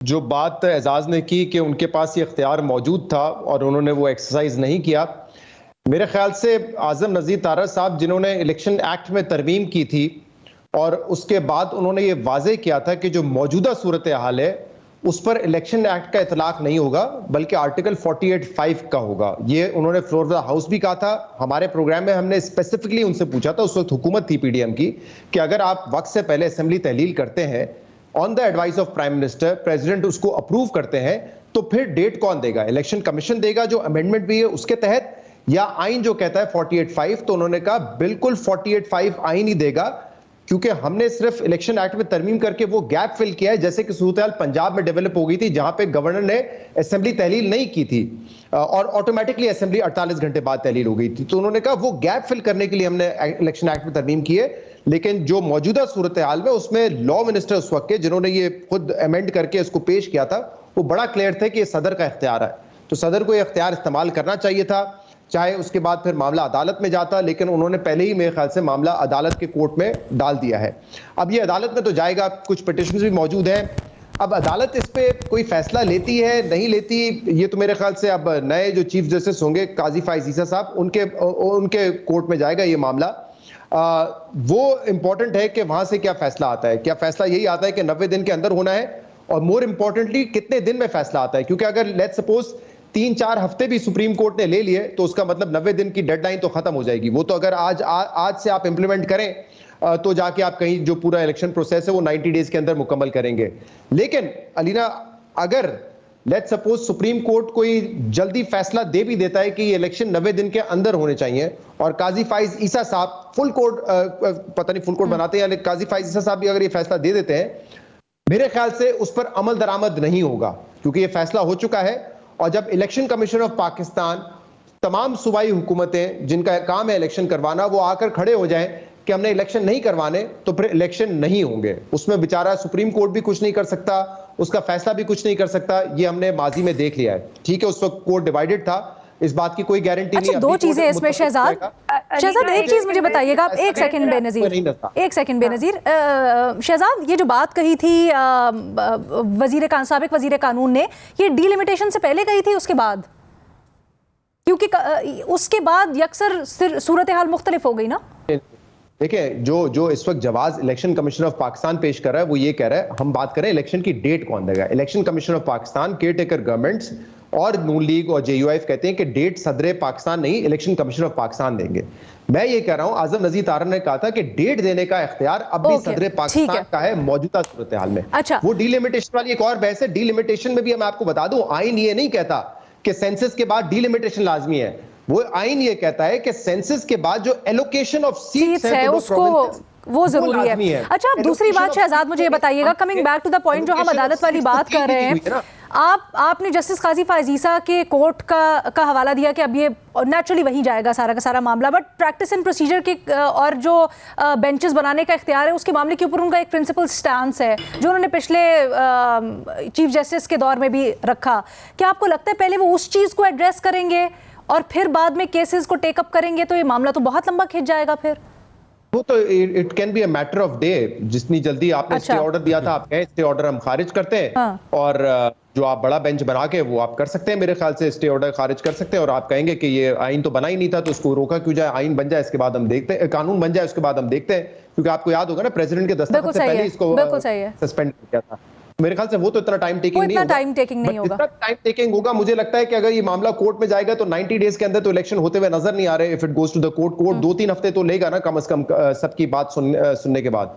जो बात एजाज ने की कि उनके पास ये इख्तियार मौजूद था और उन्होंने वो एक्सरसाइज नहीं किया, मेरे ख्याल से आजम नज़ीर तारड़ साहब जिन्होंने इलेक्शन एक्ट में तरमीम की थी और उसके बाद उन्होंने ये वाजे किया था कि जो मौजूदा सूरत हाल है उस पर इलेक्शन एक्ट का इतलाक नहीं होगा बल्कि आर्टिकल 48(5) का होगा। ये उन्होंने फ्लोर ऑफ द हाउस भी कहा था। हमारे प्रोग्राम में हमने स्पेसिफिकली उनसे पूछा था, उस वक्त हुकूमत थी पीडीएम की, कि अगर आप वक्त से पहले असेंबली तहलील करते हैं on the advice of prime minister, president उसको अप्रूव करते हैं, तो फिर डेट कौन देगा? इलेक्शन कमीशन देगा जो अमेंडमेंट भी है उसके तहत, या आइन जो कहता है 48(5)? तो उन्होंने कहा बिल्कुल 48(5) आइन ही देगा, क्योंकि हमने सिर्फ इलेक्शन एक्ट में तरमीम करके वो गैप फिल किया है, जैसे कि सूरत पंजाब में डेवलप हो गई थी जहां पे गवर्नर ने असेंबली तहलील नहीं की थी और ऑटोमेटिकली असेंबली 48 घंटे बाद तहलील हो गई थी। तो उन्होंने कहा वो गैप फिल करने के लिए हमने इलेक्शन एक्ट में तरमीम की है, लेकिन जो मौजूदा सूरत हाल में उसमें लॉ मिनिस्टर उस वक्त के जिन्होंने ये खुद अमेंड करके इसको पेश किया था, वो बड़ा क्लियर थे कि ये सदर का इख्तियार है, तो सदर को ये इख्तियार इस्तेमाल करना चाहिए था, चाहे उसके बाद फिर मामला अदालत में जाता, लेकिन उन्होंने पहले ही मेरे ख्याल से मामला अदालत के कोर्ट में डाल दिया है। अब ये अदालत में तो जाएगा, कुछ पिटिशंस भी मौजूद हैं। अब अदालत इस पे कोई फैसला लेती है नहीं लेती, ये तो मेरे ख्याल से अब नए जो चीफ जस्टिस होंगे काजी फाइज ईसा साहब, उनके कोर्ट में जाएगा ये मामला। वो इंपॉर्टेंट है कि वहां से क्या फैसला आता है। क्या फैसला यही आता है कि 90 दिन के अंदर होना है, और मोर इंपॉर्टेंटली कितने दिन में फैसला आता है? क्योंकि अगर लेट्स सपोज 3-4 हफ्ते भी सुप्रीम कोर्ट ने ले लिए तो उसका मतलब 90 दिन की डेडलाइन तो खत्म हो जाएगी। वो तो अगर आज से आप इंप्लीमेंट करें तो जाके आप कहीं जो पूरा इलेक्शन प्रोसेस है वो 90 डेज के अंदर मुकम्मल करेंगे। लेकिन अलीना, अगर लेट्स सपोज सुप्रीम कोर्ट कोई जल्दी फैसला दे भी देता है कि ये इलेक्शन 90 दिन के अंदर होने चाहिए, और काजी फाइज ईसा साहब फुल कोर्ट, पता नहीं फुल कोर्ट बनाते हैं, लेकिन काजी फाइज ईसा साहब भी अगर ये फैसला दे देते हैं, मेरे ख्याल से उस पर अमल दरामद नहीं होगा, क्योंकि ये फैसला हो चुका है। और जब इलेक्शन कमीशन ऑफ पाकिस्तान, तमाम सूबाई हुकूमतें जिनका काम है इलेक्शन करवाना, वो आकर खड़े हो जाएं कि हमने इलेक्शन नहीं करवाने, तो फिर इलेक्शन नहीं होंगे। उसमें बेचारा सुप्रीम कोर्ट भी कुछ नहीं कर सकता, उसका फैसला भी कुछ नहीं कर सकता। ये हमने माजी में देख लिया है। ठीक है, उस वक्त कोर्ट डिवाइडेड था, इस बात की कोई गारंटी नहीं। दो चीजें इसमें शहजाद, एक चीज मुझे बताइएगा, आप एक सेकंड बेनजीर, शहजाद, ये जो बात कही थी साबिक वजीर कानून ने, ये डीलिमिटेशन से पहले कही थी उसके बाद? क्योंकि उसके बाद यकसर सूरत हाल मुख्तलिफ हो गई ना। देखिए, जो इस वक्त जवाब इलेक्शन कमीशन ऑफ पाकिस्तान पेश कर रहा है वो ये कह रहा है, हम बात करें इलेक्शन की डेट कौन देगा। Election commission of Pakistan, care taker governments और नून लीग और जेयूआईएफ कहते हैं कि डेट सदर पाकिस्तान नहीं, इलेक्शन कमीशन ऑफ पाकिस्तान देंगे। मैं ये कह रहा हूं, आजम नज़ीर तारड़ ने कहा था कि डेट देने का इख्तियार अब भी सदर पाकिस्तान का है मौजूदा सूरत हाल में। अच्छा, वो डीलिमिटेशन वाली एक और बहस है। डीलिमिटेशन में भी मैं आपको बता दूं, आइन ये नहीं कहता कि सेंसस के बाद डीलिमिटेशन लाजमी है। वो आइन ये कहता है कि सेंसस के बाद जो एलोकेशन ऑफ सीट्स है उसको वो जरूरी है। अच्छा, दूसरी बात शहजाद, मुझे ये बताइएगा, coming back to the point जो हम अदालत वाली बात कर रहे हैं, आपने जस्टिस काजी फाइज ईसा के कोर्ट का हवाला दिया कि अब ये नेचुरली वहीं जाएगा सारा का सारा मामला, बट प्रैक्टिस एंड प्रोसीजर के और जो बेंचेस बनाने का इख्तियार है उसके मामले के ऊपर उनका एक प्रिंसिपल स्टांस है जो उन्होंने पिछले चीफ जस्टिस के दौर में भी रखा। क्या आपको लगता है पहले वो उस चीज़ को एड्रेस करेंगे और फिर बाद में केसेस को टेकअप करेंगे, तो ये मामला तो बहुत लंबा खिंच जाएगा फिर? वो तो it can be a matter of day. जितनी जल्दी आपने स्टे ऑर्डर दिया था, आप कहें स्टे ऑर्डर हम खारिज करते हैं, हाँ। और जो आप बड़ा बेंच बना के वो आप कर सकते हैं, मेरे ख्याल से स्टे ऑर्डर खारिज कर सकते हैं, और आप कहेंगे कि ये आइन तो बना ही नहीं था तो उसको रोका क्यों जाए, आइन बन जाए इसके बाद हम देखते हैं, कानून बन जाए उसके बाद हम देखते हैं। क्योंकि आपको याद होगा ना, प्रेसिडेंट के दस्तखत से पहले इसको सस्पेंड किया था। मेरे ख्याल से वो तो इतना टाइम टेकिंग नहीं होगा। जितना टाइम टेकिंग होगा, मुझे लगता है कि अगर ये मामला कोर्ट में जाएगा तो 90 डेज के अंदर तो इलेक्शन होते हुए नजर नहीं आ रहे। If it goes to the court, 2-3 हफ्ते तो लेगा ना कम से कम सबकी बात सुनने के बाद।